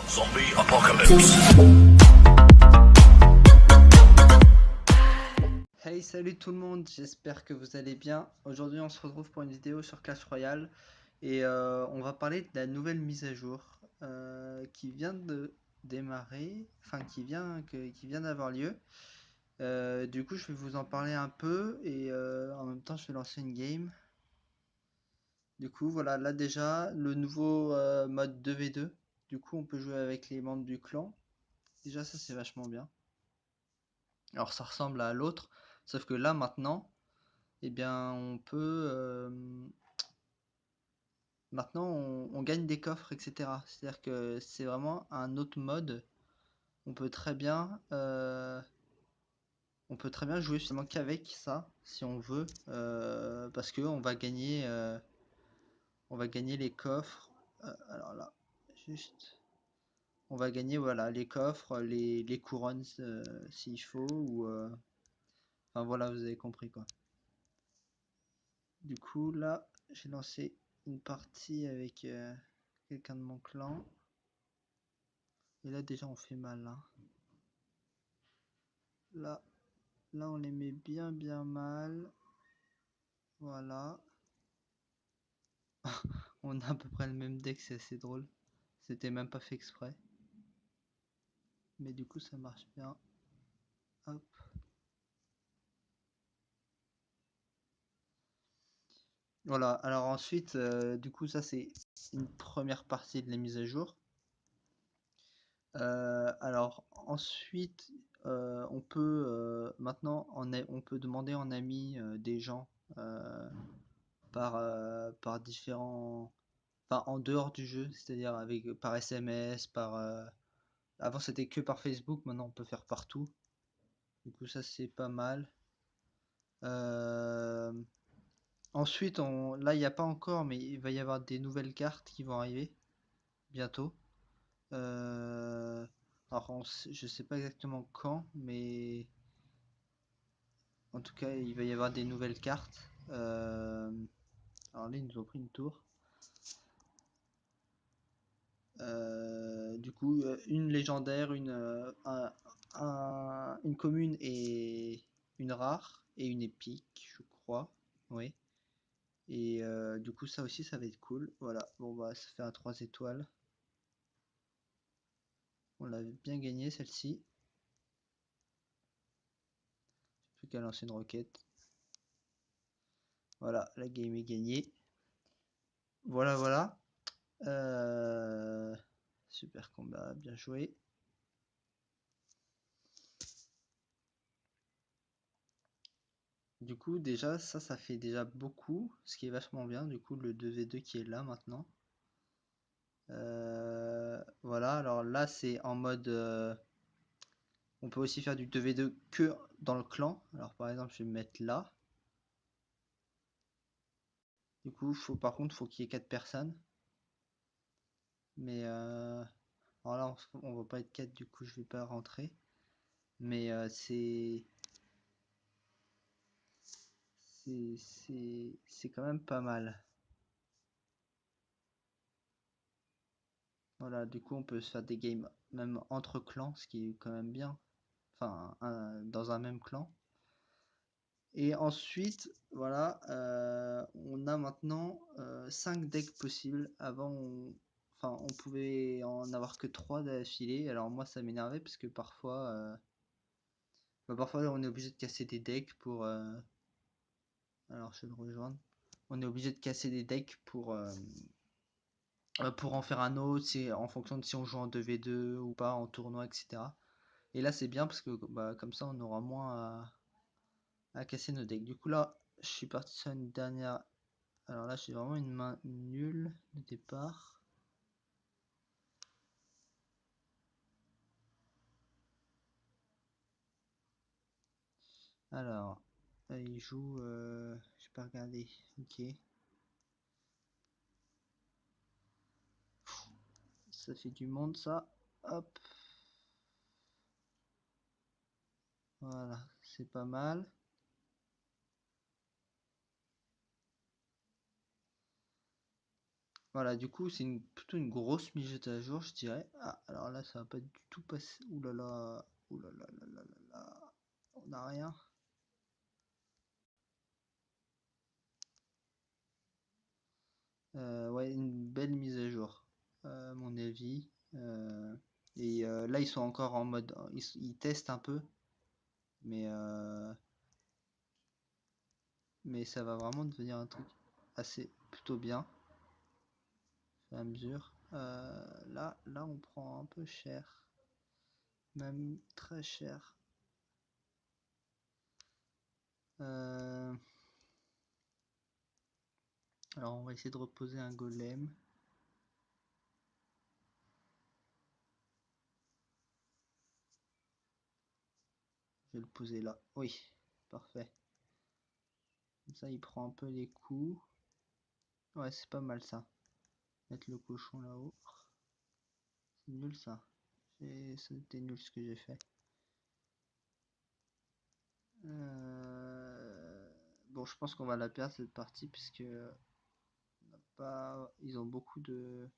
Zombie Apocalypse. Hey, salut tout le monde, j'espère que vous allez bien. Aujourd'hui, on se retrouve pour une vidéo sur Clash Royale et on va parler de la nouvelle mise à jour qui vient de démarrer, enfin qui vient d'avoir lieu. Du coup, je vais vous en parler un peu et en même temps, je vais lancer une game. Du coup, voilà, là déjà, le nouveau mode 2v2. Du coup, on peut jouer avec les membres du clan. Déjà, ça c'est vachement bien. Alors, ça ressemble à l'autre, sauf que là maintenant. Eh bien, on peut. Maintenant, on gagne des coffres, etc. C'est-à-dire que c'est vraiment un autre mode. On peut très bien, jouer finalement qu'avec ça, si on veut, parce que on va gagner les coffres. Alors là, juste, on va gagner voilà les coffres, les couronnes s'il faut, ou enfin voilà, vous avez compris quoi. Du coup, là, j'ai lancé une partie avec quelqu'un de mon clan. Et là, déjà, on fait mal. Hein. Là, là, on les met bien mal. Voilà. On a à peu près le même deck, c'est assez drôle. C'était même pas fait exprès. Mais du coup, ça marche bien. Hop. Voilà, alors ensuite, du coup, ça c'est une première partie de la mise à jour. Alors ensuite, on peut maintenant on peut demander en ami des gens par différents, enfin en dehors du jeu, c'est-à-dire avec par SMS, avant c'était que par Facebook, maintenant on peut faire partout. Du coup ça c'est pas mal. Euh, Ensuite, là il n'y a pas encore, mais il va y avoir des nouvelles cartes qui vont arriver bientôt. Euh, Alors je sais pas exactement quand, mais en tout cas il va y avoir des nouvelles cartes. Alors là ils nous ont pris une tour. Du coup, une légendaire, une commune et une rare et une épique, je crois. Oui. Et du coup, ça aussi, ça va être cool. Voilà. Bon, bah, ça fait un 3 étoiles. On l'a bien gagné celle-ci. Plus qu'à lancer une roquette. Voilà, la game est gagnée. Voilà, voilà. Super combat, bien joué. Du coup, déjà, ça fait déjà beaucoup, ce qui est vachement bien. Du coup, le 2v2 qui est là maintenant. Voilà, alors là, c'est en mode. On peut aussi faire du 2v2 que dans le clan. Alors, par exemple, je vais me mettre là. Du coup, par contre, il faut qu'il y ait 4 personnes. Mais. Alors là, on va pas être 4, du coup, je vais pas rentrer. Mais c'est quand même pas mal. Voilà, du coup, on peut se faire des games même entre clans, ce qui est quand même bien. Enfin, dans un même clan. Et ensuite, voilà, on a maintenant 5 decks possibles. Avant, enfin, on pouvait en avoir que 3 d'affilée. Alors moi, ça m'énervait parce que parfois, parfois, on est obligé de casser des decks pour. Alors, je vais le rejoindre. On est obligé de casser des decks pour en faire un autre, c'est en fonction de si on joue en 2v2 ou pas, en tournoi, etc. Et là, c'est bien parce que bah, comme ça, on aura moins à casser nos decks. Du coup, là, je suis parti sur une dernière. Alors là, j'ai vraiment une main nulle de départ. Alors, là, il joue. Je peux regarder. Ok. Ça fait du monde, ça. Hop. Voilà, c'est pas mal. Voilà, du coup, c'est plutôt une grosse mise à jour, je dirais. Ah, alors là, ça va pas du tout passer. Ouh là là, ouh là là là là là là. On n'a rien. Ouais, une belle mise à jour, à mon avis. Là, ils sont encore en mode, ils testent un peu, mais, euh, mais ça va vraiment devenir un truc assez plutôt bien, au fur et à mesure. Là, on prend un peu cher, même très cher. Euh, alors, on va essayer de reposer un golem. Je vais le poser là. Oui, parfait. Comme ça, il prend un peu les coups. Ouais, c'est pas mal ça. Mettre le cochon là-haut. C'est nul ça. C'était nul ce que j'ai fait. Bon, je pense qu'on va la perdre cette partie puisque on a pas... ils ont beaucoup de...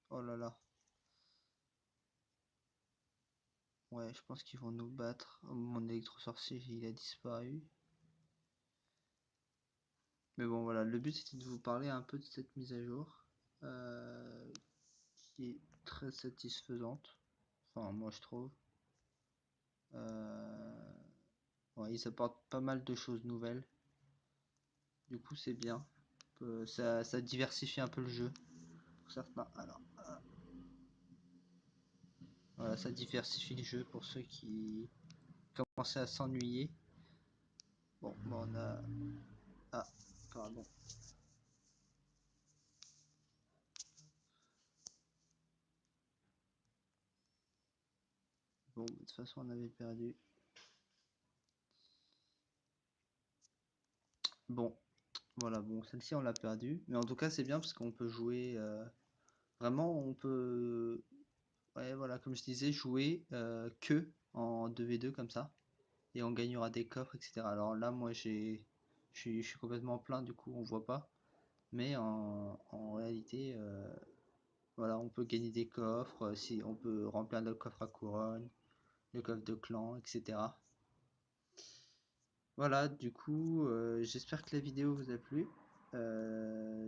Oh là là. Ouais, je pense qu'ils vont nous battre. Oh, mon électro-sorcier, il a disparu. Mais bon, voilà, le but c'était de vous parler un peu de cette mise à jour. euh, qui est très satisfaisante. Enfin, moi je trouve. Euh, ouais, ils apportent pas mal de choses nouvelles. Du coup, c'est bien. Ça diversifie un peu le jeu pour certains. Alors, voilà, ça diversifie le jeu pour ceux qui commençaient à s'ennuyer. Bon, on a. Ah, pardon. Bon, de toute façon, on avait perdu. Bon, voilà, bon, celle-ci, on l'a perdue. Mais en tout cas, c'est bien parce qu'on peut jouer. Vraiment, on peut. Ouais, voilà, comme je disais, jouer que en 2v2 comme ça. Et on gagnera des coffres, etc. Alors là, moi, je suis complètement plein, du coup, on voit pas. Mais en réalité, voilà, on peut gagner des coffres, si on peut remplir le coffre à couronne, le coffre de clan, etc. Voilà, du coup, j'espère que la vidéo vous a plu.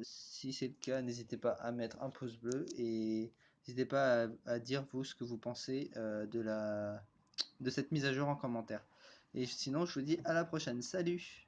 Si c'est le cas, n'hésitez pas à mettre un pouce bleu et n'hésitez pas à dire vous ce que vous pensez de cette mise à jour en commentaire. Et sinon, je vous dis à la prochaine. Salut!